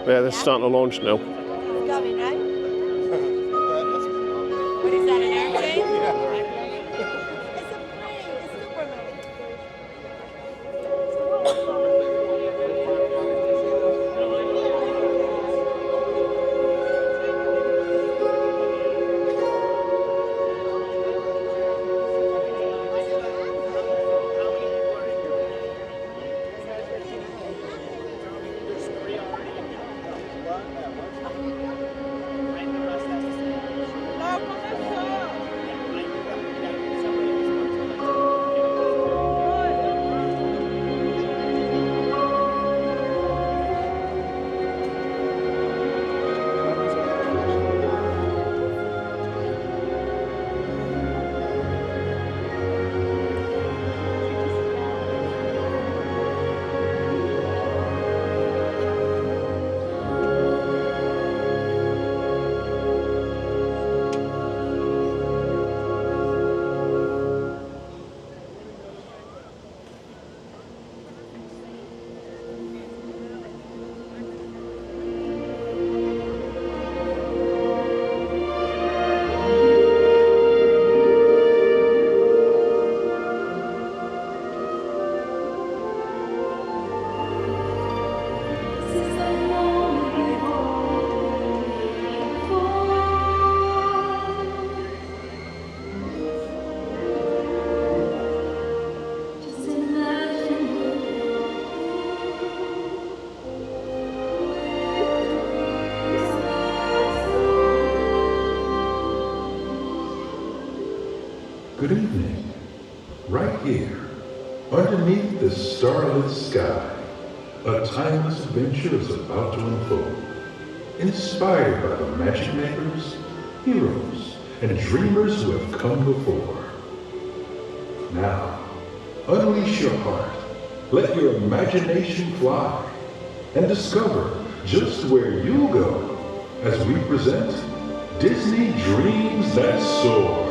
Yeah, they're starting to launch now. It's coming, right? What is that, an airplane? It's a plane, it's Superman. Good evening. Right here, underneath the starlit sky, a timeless adventure is about to unfold. Inspired by the magic makers, heroes, and dreamers who have come before. Now, unleash your heart, let your imagination fly, and discover just where you'll go as we present Disney Dreams That Soar.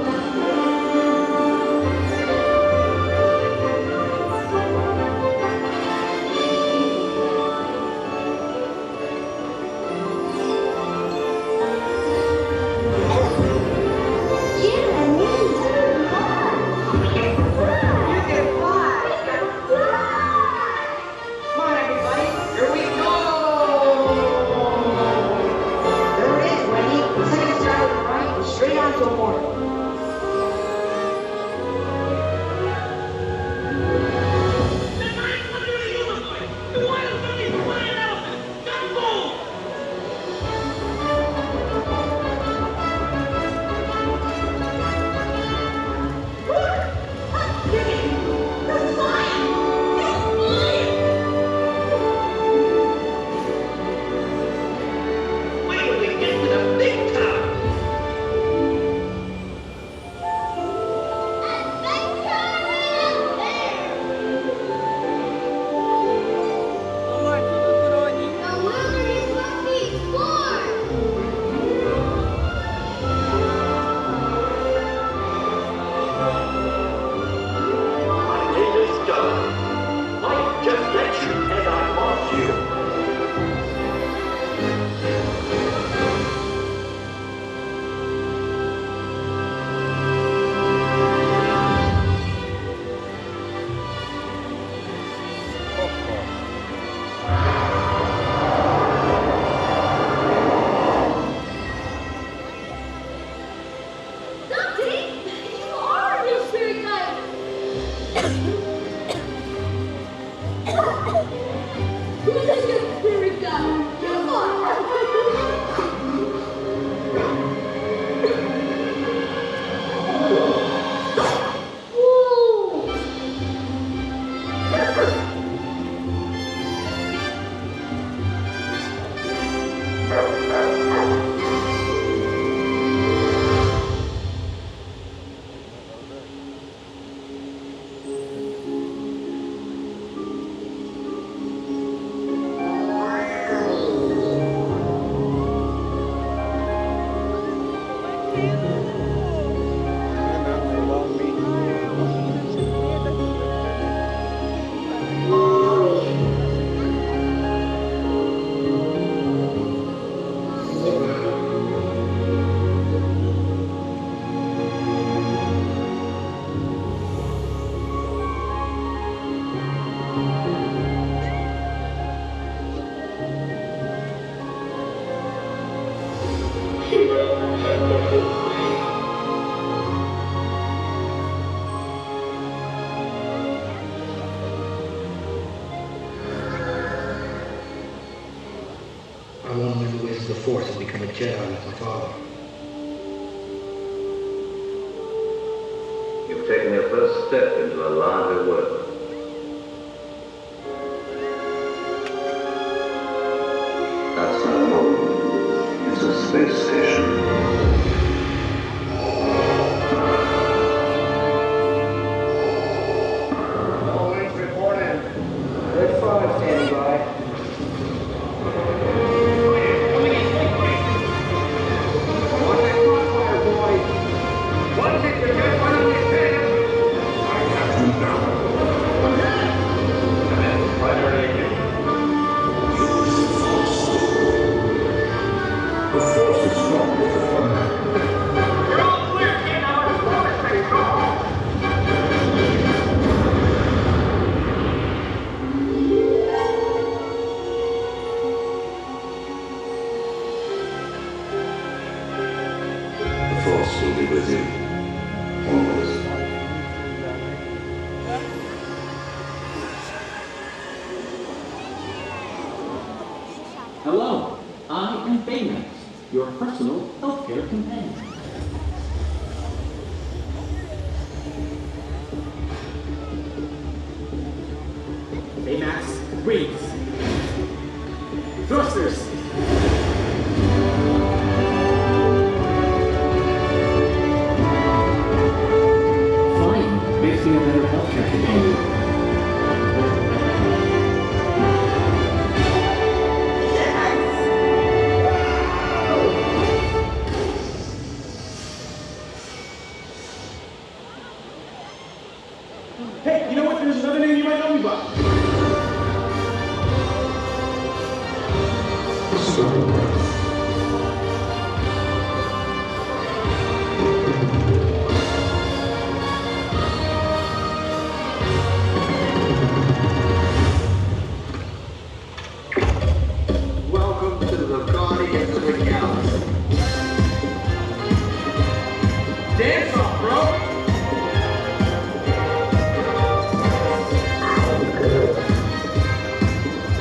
Straight on to a morning. I want to learn the ways of the Force and become a Jedi like my father. You've taken your first step into a larger world. That's not home. It's a space station. All wings report in. Red 5 standing by. The force is strong with the fun. We're all clear, kid. Now it's bonus phase. Go home. The Force will be with you. Always. Hello, I am Baymax, your personal healthcare companion. Baymax breathes. Thrusters. Fine, makes me a better healthcare companion. Hey, you know what? There's another name you might know me by. Welcome to the Guardians of the Galaxy. Dance off, bro.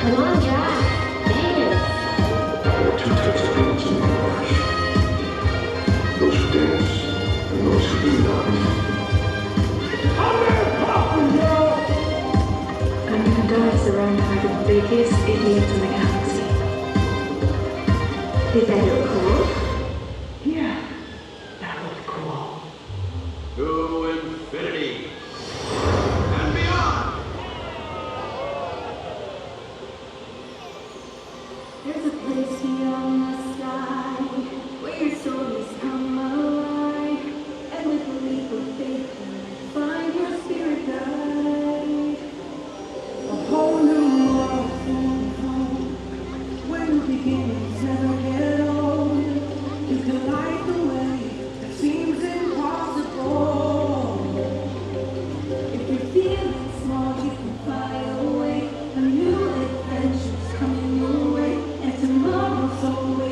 Come on, Jack. Dance. There are two types of people in the march. Those who dance and those who do not. I'm gonna die surrounded by the biggest idiots in the galaxy. Did that look cool? Yeah, that looked cool. To infinity and beyond. There's a place beyond the sky where your stories come alive, and with a leap of faith, find your spirit guide. A whole new world forms home, where the beginnings never get old. You can light the way that seems impossible. If you're feeling small, you can fly away. A new adventure's coming your way, and tomorrow's always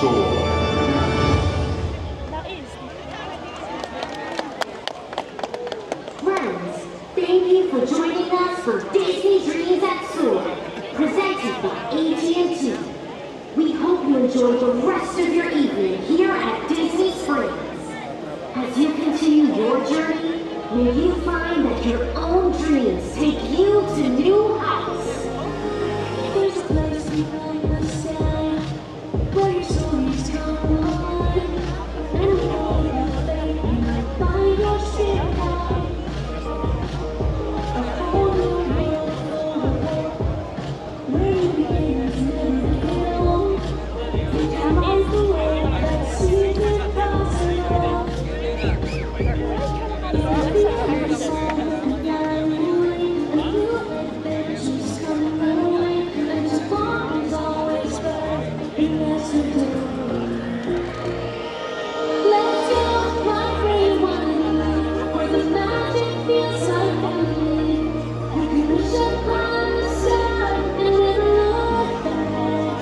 Soar. That is. Friends, thank you for joining us for Disney Dreams at Soar, presented by AT&T. We hope you enjoy the rest of your evening here at Disney Springs. As you continue your journey, may you find that your own dreams take you to new heights. There's a place behind the sky where your stories come alive, and we know that you might find your spirit high. A whole new world full of hope, where you begin is never alone. Freedom is the way that seems impossible. If you feel your soul and fly away, and new adventures come your way, and tomorrow is always bright, and that's the door. Let's go right where you wanna be, where the magic feels like family. You can reach upon the sky and never look back.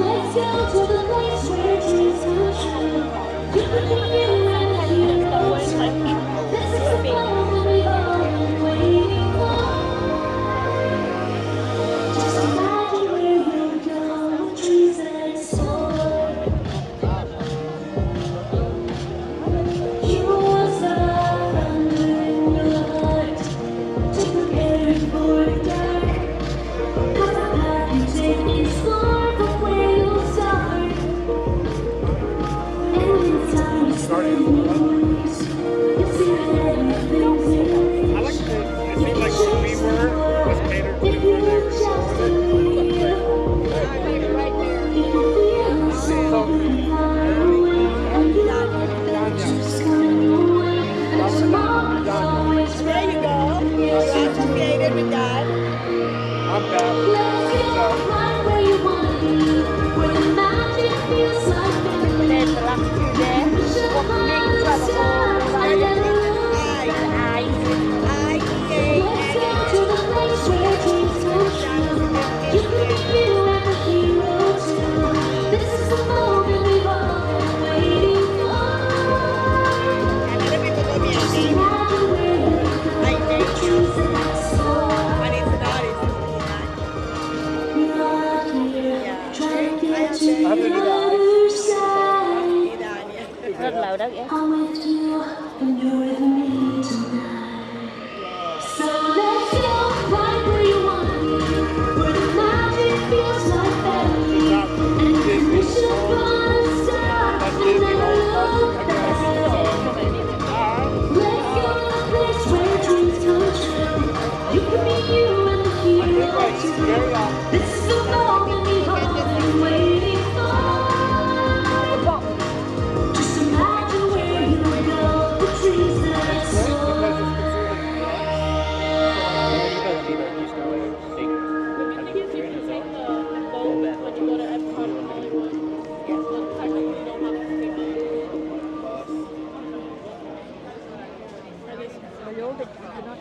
Let's go to the place where dreams come true. You can be you and the heroes. This is the moment we've all been waiting for. Just imagine where you'll go with dreams that soar. You was the thunder in your heart to prepare for the dark. 'Cause the path you take is far from where you'll start. And when it's time to spend your days, you'll see that everything's in reach. I feel like where we were was catered to If you just believe, you can feel the soul and fly away, and you know that just come your way, and tomorrow's always There you bright. go. You're activated with that. I'm back. Let's go right where you wanna be, where the magic feels like family. Then the last two there. Reach upon the stars and never look back. Let's go to the place where dreams come true. You can be you and the hero too. This is the moment we've all been waiting for. Just imagine where you go, the dreams that soar. We're all here, trying to get to the other side. Rất lâu đó vậy. I'm with you, and you're with me tonight. So let's go right where you wanna be, where the magic feels like family, and you can reach upon the stars and never look back. Let's go to the place where dreams come true. You can be you and the hero too. This is the moment we've all been waiting for. Just imagine where you go, the dreams that soar.